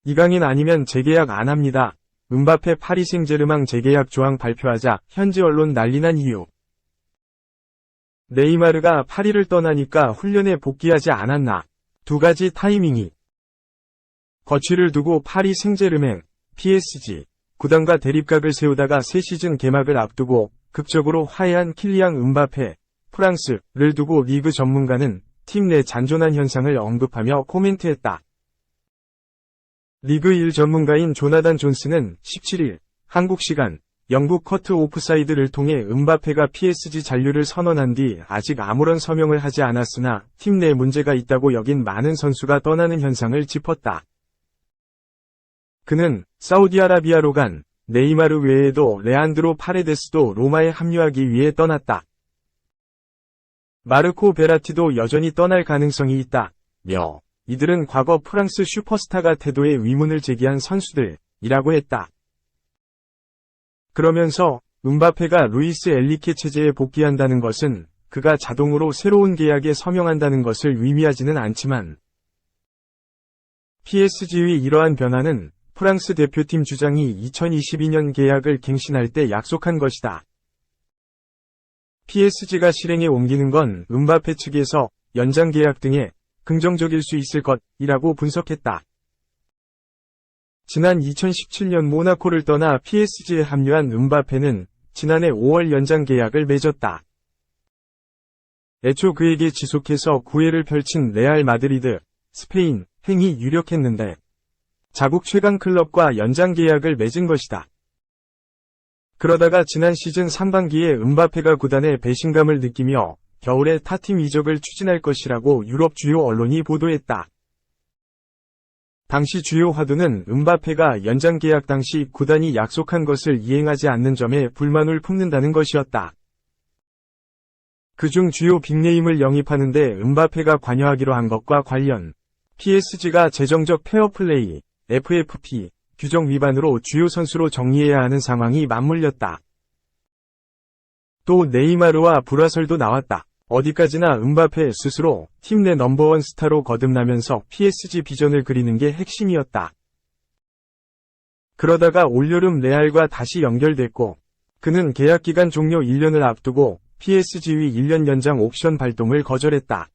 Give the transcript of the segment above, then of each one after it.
이강인 아니면 재계약 안 합니다. 음바페 파리 생제르맹 재계약 조항 발표하자 현지 언론 난리난 이유. 네이마르가 파리를 떠나니까 훈련에 복귀하지 않았나. 두 가지 타이밍이. 거취를 두고 파리 생제르맹, PSG, 구단과 대립각을 세우다가 새 시즌 개막을 앞두고 극적으로 화해한 킬리앙 음바페, 프랑스를 두고 리그 전문가는 팀 내 잔존한 현상을 언급하며 코멘트했다. 리그 1 전문가인 조나단 존스는 17일 한국 시간 영국 커트 오프사이드를 통해 음바페가 PSG 잔류를 선언한 뒤 아직 아무런 서명을 하지 않았으나 팀 내 문제가 있다고 여긴 많은 선수가 떠나는 현상을 짚었다. 그는 사우디아라비아로 간 네이마르 외에도 레안드로 파레데스도 로마에 합류하기 위해 떠났다. 마르코 베라티도 여전히 떠날 가능성이 있다며 이들은 과거 프랑스 슈퍼스타가 태도에 의문을 제기한 선수들이라고 했다. 그러면서 음바페가 루이스 엘리케 체제에 복귀한다는 것은 그가 자동으로 새로운 계약에 서명한다는 것을 의미하지는 않지만 PSG의 이러한 변화는 프랑스 대표팀 주장이 2022년 계약을 갱신할 때 약속한 것이다. PSG가 실행에 옮기는 건 음바페 측에서 연장 계약 등에 긍정적일 수 있을 것이라고 분석했다. 지난 2017년 모나코를 떠나 PSG에 합류한 음바페는 지난해 5월 연장 계약을 맺었다. 애초 그에게 지속해서 구애를 펼친 레알 마드리드, 스페인 행이 유력했는데 자국 최강 클럽과 연장 계약을 맺은 것이다. 그러다가 지난 시즌 상반기에 음바페가 구단에 배신감을 느끼며 겨울에 타팀 이적을 추진할 것이라고 유럽 주요 언론이 보도했다. 당시 주요 화두는 음바페가 연장 계약 당시 구단이 약속한 것을 이행하지 않는 점에 불만을 품는다는 것이었다. 그중 주요 빅네임을 영입하는 데 음바페가 관여하기로 한 것과 관련 PSG가 재정적 페어플레이, FFP, 규정 위반으로 주요 선수로 정리해야 하는 상황이 맞물렸다. 또 네이마르와 불화설도 나왔다. 어디까지나 음바페 스스로 팀 내 넘버원 스타로 거듭나면서 PSG 비전을 그리는 게 핵심이었다. 그러다가 올여름 레알과 다시 연결됐고 그는 계약기간 종료 1년을 앞두고 PSG의 1년 연장 옵션 발동을 거절했다.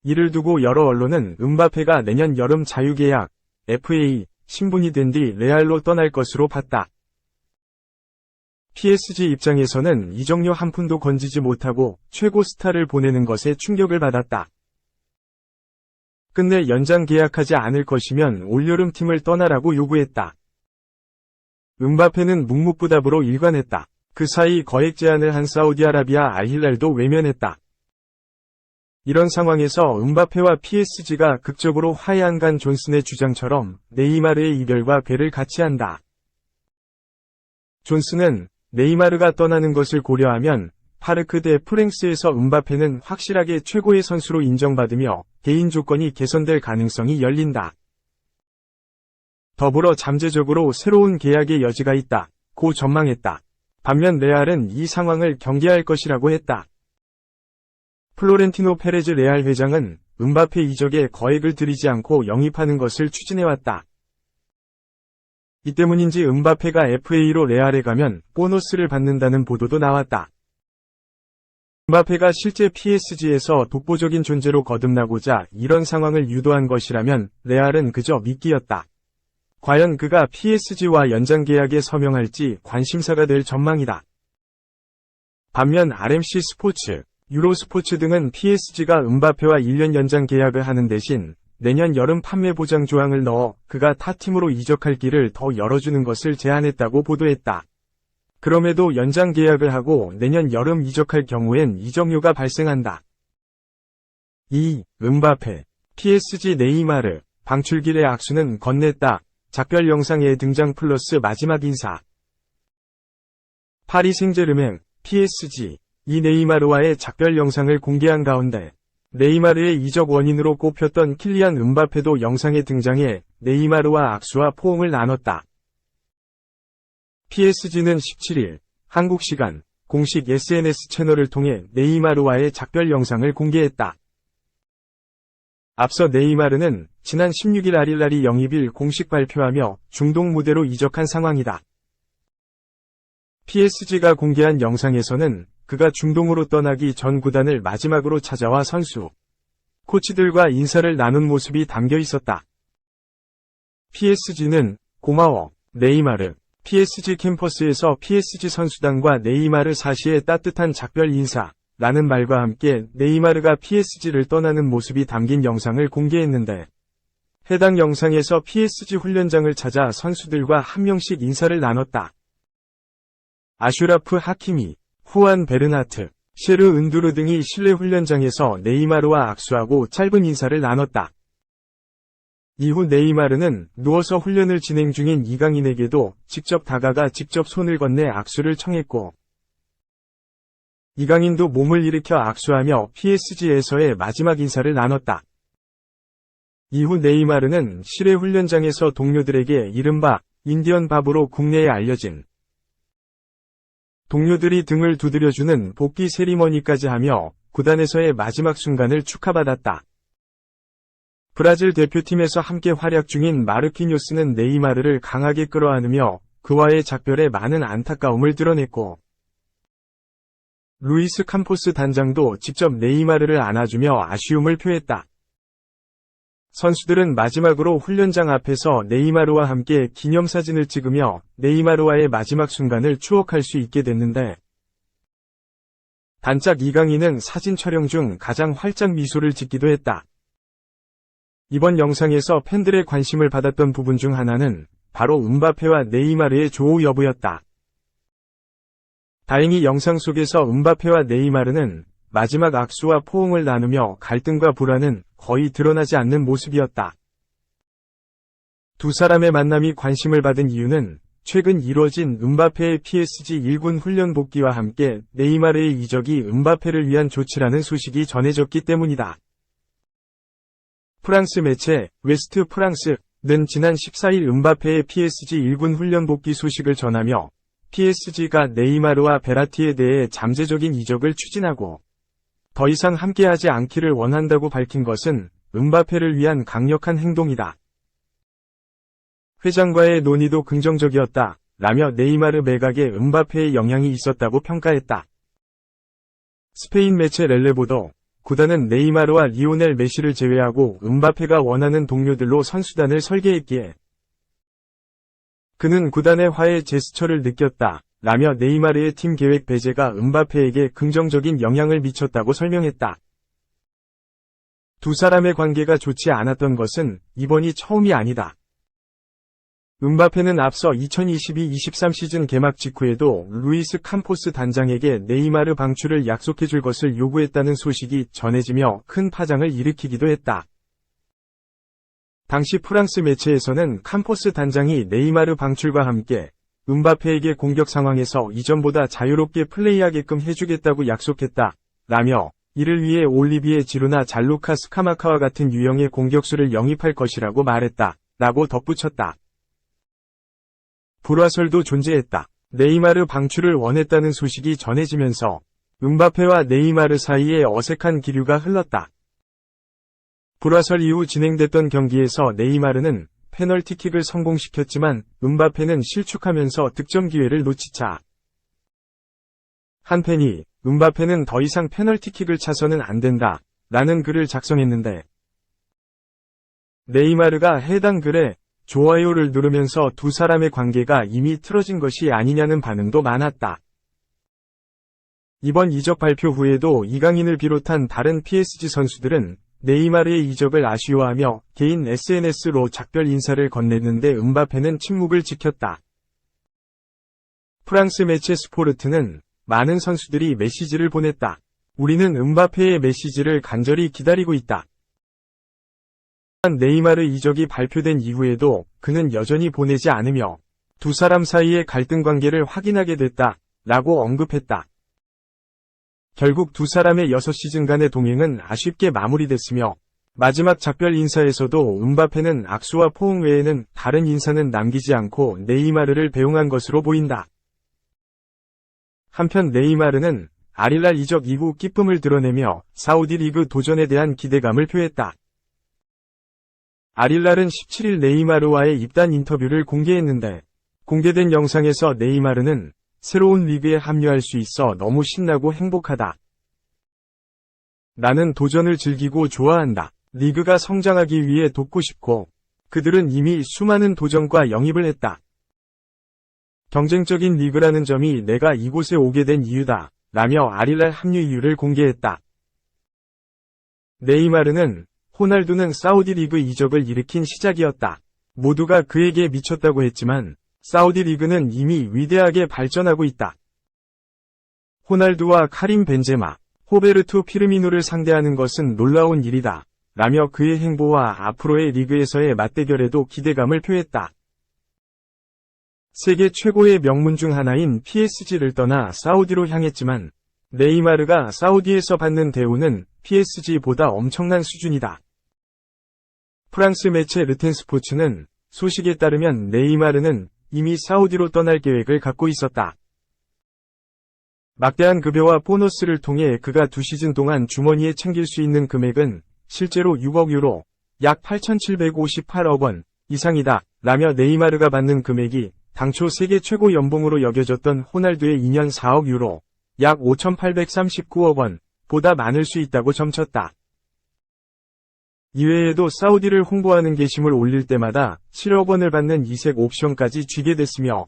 이를 두고 여러 언론은 음바페가 내년 여름 자유계약, FA, 신분이 된 뒤 레알로 떠날 것으로 봤다. PSG 입장에서는 이적료 한 푼도 건지지 못하고 최고 스타를 보내는 것에 충격을 받았다. 끝내 연장 계약하지 않을 것이면 올여름 팀을 떠나라고 요구했다. 음바페는 묵묵부답으로 일관했다. 그 사이 거액 제안을 한 사우디아라비아 알힐랄도 외면했다. 이런 상황에서 음바페와 PSG가 극적으로 화해한 간 존슨의 주장처럼 네이마르의 이별과 괴를 같이 한다. 존슨은 네이마르가 떠나는 것을 고려하면 파르크 대 프랭스에서 음바페는 확실하게 최고의 선수로 인정받으며 개인 조건이 개선될 가능성이 열린다. 더불어 잠재적으로 새로운 계약의 여지가 있다고 전망했다. 반면 레알은 이 상황을 경계할 것이라고 했다. 플로렌티노 페레즈 레알 회장은 음바페 이적에 거액을 들이지 않고 영입하는 것을 추진해왔다. 이 때문인지 음바페가 FA로 레알에 가면 보너스를 받는다는 보도도 나왔다. 음바페가 실제 PSG에서 독보적인 존재로 거듭나고자 이런 상황을 유도한 것이라면 레알은 그저 미끼였다. 과연 그가 PSG와 연장 계약에 서명할지 관심사가 될 전망이다. 반면 RMC 스포츠, 유로스포츠 등은 PSG가 음바페와 1년 연장 계약을 하는 대신 내년 여름 판매 보장 조항을 넣어 그가 타팀으로 이적할 길을 더 열어주는 것을 제안했다고 보도했다. 그럼에도 연장 계약을 하고 내년 여름 이적할 경우엔 이적료가 발생한다. 2. 음바페, PSG 네이마르, 방출길의 악수는 건넸다. 작별 영상에 등장 플러스 마지막 인사. 파리 생제르맹, PSG, 이 네이마르와의 작별 영상을 공개한 가운데 네이마르의 이적 원인으로 꼽혔던 킬리안 음바페도 영상에 등장해 네이마르와 악수와 포옹을 나눴다. PSG는 17일 한국 시간 공식 SNS 채널을 통해 네이마르와의 작별 영상을 공개했다. 앞서 네이마르는 지난 16일 알힐랄이 영입을 공식 발표하며 중동 무대로 이적한 상황이다. PSG가 공개한 영상에서는 그가 중동으로 떠나기 전 구단을 마지막으로 찾아와 선수, 코치들과 인사를 나눈 모습이 담겨 있었다. PSG는 고마워, 네이마르. PSG 캠퍼스에서 PSG 선수단과 네이마르 사시의 따뜻한 작별 인사 라는 말과 함께 네이마르가 PSG를 떠나는 모습이 담긴 영상을 공개했는데, 해당 영상에서 PSG 훈련장을 찾아 선수들과 한 명씩 인사를 나눴다. 아슈라프 하키미, 후안 베르나트, 셰르 은두르 등이 실내 훈련장에서 네이마르와 악수하고 짧은 인사를 나눴다. 이후 네이마르는 누워서 훈련을 진행 중인 이강인에게도 직접 다가가 직접 손을 건네 악수를 청했고, 이강인도 몸을 일으켜 악수하며 PSG에서의 마지막 인사를 나눴다. 이후 네이마르는 실외 훈련장에서 동료들에게 이른바 인디언 밥으로 국내에 알려진 동료들이 등을 두드려주는 복귀 세리머니까지 하며 구단에서의 마지막 순간을 축하받았다. 브라질 대표팀에서 함께 활약 중인 마르키뇨스는 네이마르를 강하게 끌어안으며 그와의 작별에 많은 안타까움을 드러냈고, 루이스 캄포스 단장도 직접 네이마르를 안아주며 아쉬움을 표했다. 선수들은 마지막으로 훈련장 앞에서 네이마르와 함께 기념사진을 찍으며 네이마르와의 마지막 순간을 추억할 수 있게 됐는데, 단짝 이강인은 사진 촬영 중 가장 활짝 미소를 짓기도 했다. 이번 영상에서 팬들의 관심을 받았던 부분 중 하나는 바로 음바페와 네이마르의 조우 여부였다. 다행히 영상 속에서 음바페와 네이마르는 마지막 악수와 포옹을 나누며 갈등과 불화는 거의 드러나지 않는 모습이었다. 두 사람의 만남이 관심을 받은 이유는 최근 이뤄진 음바페의 PSG 1군 훈련 복귀와 함께 네이마르의 이적이 음바페를 위한 조치라는 소식이 전해졌기 때문이다. 프랑스 매체 웨스트 프랑스는 지난 14일 음바페의 PSG 1군 훈련 복귀 소식을 전하며 PSG가 네이마르와 베라티에 대해 잠재적인 이적을 추진하고 더 이상 함께하지 않기를 원한다고 밝힌 것은 음바페를 위한 강력한 행동이다. 회장과의 논의도 긍정적이었다 라며 네이마르 매각에 음바페의 영향이 있었다고 평가했다. 스페인 매체 렐레보도 구단은 네이마르와 리오넬 메시를 제외하고 음바페가 원하는 동료들로 선수단을 설계했기에 그는 구단의 화해 제스처를 느꼈다 라며 네이마르의 팀 계획 배제가 음바페에게 긍정적인 영향을 미쳤다고 설명했다. 두 사람의 관계가 좋지 않았던 것은 이번이 처음이 아니다. 음바페는 앞서 2022-23 시즌 개막 직후에도 루이스 캄포스 단장에게 네이마르 방출을 약속해줄 것을 요구했다는 소식이 전해지며 큰 파장을 일으키기도 했다. 당시 프랑스 매체에서는 캄포스 단장이 네이마르 방출과 함께 음바페에게 공격 상황에서 이전보다 자유롭게 플레이하게끔 해주겠다고 약속했다 라며 이를 위해 올리비에 지루나 잘루카 스카마카와 같은 유형의 공격수를 영입할 것이라고 말했다 라고 덧붙였다. 불화설도 존재했다. 네이마르 방출을 원했다는 소식이 전해지면서 음바페와 네이마르 사이에 어색한 기류가 흘렀다. 불화설 이후 진행됐던 경기에서 네이마르는 페널티킥을 성공시켰지만 음바페는 실축하면서 득점 기회를 놓치자 한 팬이 음바페는 더 이상 페널티킥을 차서는 안 된다 라는 글을 작성했는데, 네이마르가 해당 글에 좋아요를 누르면서 두 사람의 관계가 이미 틀어진 것이 아니냐는 반응도 많았다. 이번 이적 발표 후에도 이강인을 비롯한 다른 PSG 선수들은 네이마르의 이적을 아쉬워하며 개인 SNS로 작별 인사를 건넸는데 음바페는 침묵을 지켰다. 프랑스 매체 스포르트는 많은 선수들이 메시지를 보냈다. 우리는 음바페의 메시지를 간절히 기다리고 있다. 네이마르 이적이 발표된 이후에도 그는 여전히 보내지 않으며 두 사람 사이의 갈등 관계를 확인하게 됐다 라고 언급했다. 결국 두 사람의 6시즌간의 동행은 아쉽게 마무리됐으며 마지막 작별 인사에서도 음바페는 악수와 포옹 외에는 다른 인사는 남기지 않고 네이마르를 배웅한 것으로 보인다. 한편 네이마르는 아릴랄 이적 이후 기쁨을 드러내며 사우디 리그 도전에 대한 기대감을 표했다. 아릴랄은 17일 네이마르와의 입단 인터뷰를 공개했는데, 공개된 영상에서 네이마르는 새로운 리그에 합류할 수 있어 너무 신나고 행복하다. 나는 도전을 즐기고 좋아한다. 리그가 성장하기 위해 돕고 싶고, 그들은 이미 수많은 도전과 영입을 했다. 경쟁적인 리그라는 점이 내가 이곳에 오게 된 이유다. 라며 아릴랄 합류 이유를 공개했다. 네이마르는 호날두는 사우디 리그 이적을 일으킨 시작이었다. 모두가 그에게 미쳤다고 했지만 사우디 리그는 이미 위대하게 발전하고 있다. 호날두와 카림 벤제마, 호베르투 피르미노를 상대하는 것은 놀라운 일이다. 라며 그의 행보와 앞으로의 리그에서의 맞대결에도 기대감을 표했다. 세계 최고의 명문 중 하나인 PSG를 떠나 사우디로 향했지만 네이마르가 사우디에서 받는 대우는 PSG보다 엄청난 수준이다. 프랑스 매체 르텐스포츠는 소식에 따르면 네이마르는 이미 사우디로 떠날 계획을 갖고 있었다. 막대한 급여와 보너스를 통해 그가 2시즌 동안 주머니에 챙길 수 있는 금액은 실제로 6억 유로, 약 8,758억 원 이상이다. 라며 네이마르가 받는 금액이 당초 세계 최고 연봉으로 여겨졌던 호날두의 2년 4억 유로, 약 5,839억 원 보다 많을 수 있다고 점쳤다. 이외에도 사우디를 홍보하는 게시물 올릴 때마다 7억 원을 받는 이색 옵션까지 쥐게 됐으며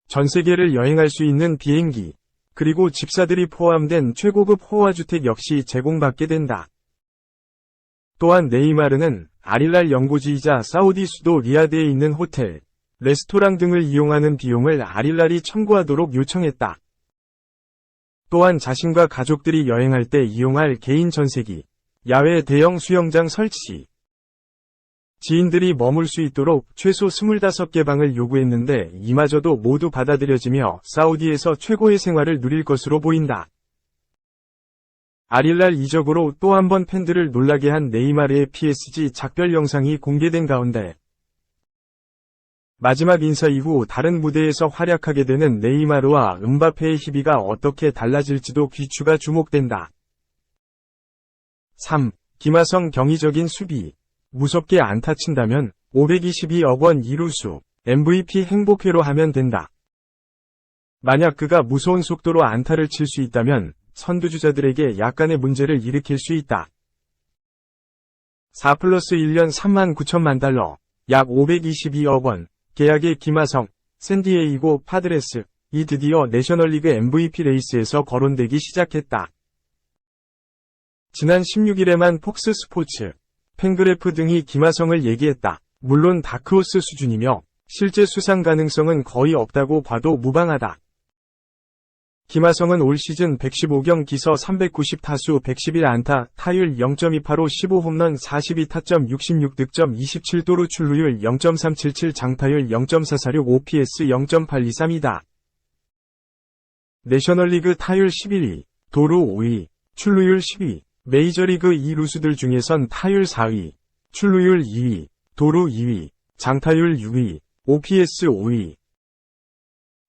전 세계를 여행할 수 있는 비행기, 그리고 집사들이 포함된 최고급 호화주택 역시 제공받게 된다. 또한 네이마르는 아릴랄 연고지이자 사우디 수도 리야드에 있는 호텔, 레스토랑 등을 이용하는 비용을 아릴랄이 청구하도록 요청했다. 또한 자신과 가족들이 여행할 때 이용할 개인 전세기, 야외 대형 수영장 설치, 지인들이 머물 수 있도록 최소 25개 방을 요구했는데 이마저도 모두 받아들여지며 사우디에서 최고의 생활을 누릴 것으로 보인다. 아릴랄 이적으로 또 한 번 팬들을 놀라게 한 네이마르의 PSG 작별 영상이 공개된 가운데 마지막 인사 이후 다른 무대에서 활약하게 되는 네이마르와 음바페의 희비가 어떻게 달라질지도 귀추가 주목된다. 3. 김하성 경이적인 수비. 무섭게 안타 친다면 522억 원 이루수, MVP 행복회로 하면 된다. 만약 그가 무서운 속도로 안타를 칠 수 있다면 선두주자들에게 약간의 문제를 일으킬 수 있다. 4+1년 3만 9천만 달러, 약 522억 원, 계약의 김하성, 샌디에이고 파드레스, 이 드디어 내셔널리그 MVP 레이스에서 거론되기 시작했다. 지난 16일에만 폭스 스포츠, 팬그래프 등이 김하성을 얘기했다. 물론 다크호스 수준이며 실제 수상 가능성은 거의 없다고 봐도 무방하다. 김하성은 올 시즌 115경기서 390타수 111안타, 타율 0.285, 15홈런 42타점 66득점 27도루 출루율 0.377, 장타율 0.446, OPS 0.823이다. 내셔널리그 타율 11위, 도루 5위, 출루율 10위, 메이저리그 2루수들 중에선 타율 4위, 출루율 2위, 도루 2위, 장타율 6위, OPS 5위.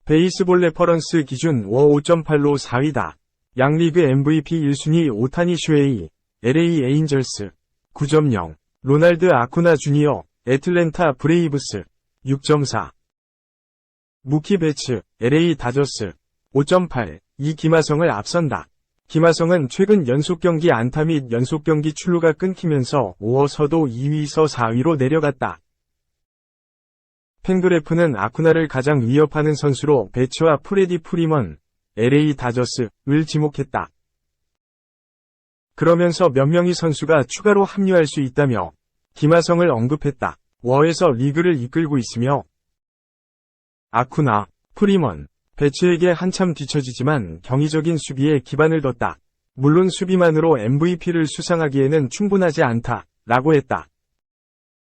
베이스볼 레퍼런스 기준 워 5.8로 4위다. 양리그 MVP 1순위 오타니 슈에이, LA 에인절스, 9.0. 로날드 아쿠나 주니어, 애틀랜타 브레이브스, 6.4. 무키 베츠, LA 다저스, 5.8. 이 김하성을 앞선다. 김하성은 최근 연속경기 안타 및 연속경기 출루가 끊기면서 5어서도 2위서 4위로 내려갔다. 팬그래프는 아쿠나를 가장 위협하는 선수로 베츠와 프레디 프리먼, LA 다저스를 지목했다. 그러면서 몇 명의 선수가 추가로 합류할 수 있다며 김하성을 언급했다. 워에서 리그를 이끌고 있으며 아쿠나, 프리먼, 베츠에게 한참 뒤처지지만 경이적인 수비에 기반을 뒀다. 물론 수비만으로 MVP를 수상하기에는 충분하지 않다. 라고 했다.